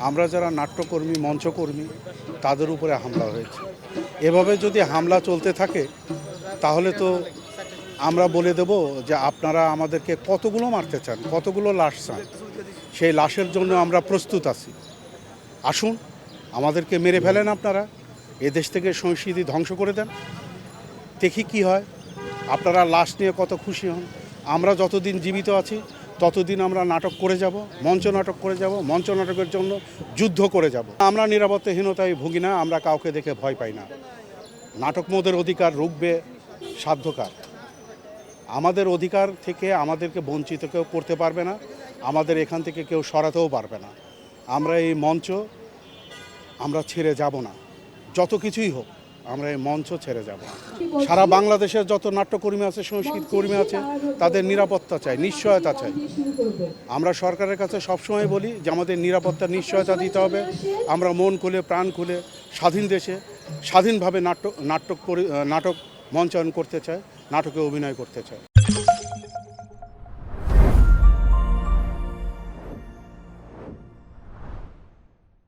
আমরা যারা নাট্যকর্মী মঞ্চকর্মী তাদের উপরে হামলা হয়েছে। এভাবে যদি হামলা চলতে থাকে তাহলে তো আমরা বলে দেব যে আপনারা আমাদেরকে কতগুলো মারতে চান, কতগুলো লাশ চান, সেই লাশের জন্য আমরা প্রস্তুত আছি। আসুন, আমাদেরকে মেরে ফেলেন আপনারা, এদেশ থেকে সংস্কৃতি ধ্বংস করে দেন, দেখি কি হয়। আপনারা লাশ নিয়ে কত খুশি হন। আমরা যতদিন জীবিত আছি ততদিন আমরা নাটক করে যাব, মঞ্চ নাটক করে যাব, মঞ্চ নাটকের জন্য যুদ্ধ করে যাব। আমরা নিরাপত্তাহীনতায় ভুগি না, আমরা কাউকে দেখে ভয় পাই না। নাটক মোদের অধিকার রুখবে সাধ্যকার। আমাদের অধিকার থেকে আমাদেরকে বঞ্চিত কেউ করতে পারবে না, আমাদের এখান থেকে কেউ সরাতেও পারবে না। আমরা এই মঞ্চ আমরা ছেড়ে যাব না, যত কিছুই হোক আমরা এই মঞ্চ ছেড়ে যাব না। সারা বাংলাদেশের যত নাট্যকর্মী আছে, সংস্কৃত কর্মী আছে, তাদের নিরাপত্তা চাই, নিশ্চয়তা চাই। আমরা সরকারের কাছে সবসময় বলি যে আমাদের নিরাপত্তার নিশ্চয়তা দিতে হবে। আমরা মন খুলে প্রাণ খুলে স্বাধীন দেশে স্বাধীনভাবে নাটক মঞ্চায়ন করতে চাই, নাটকে অভিনয় করতে চাই।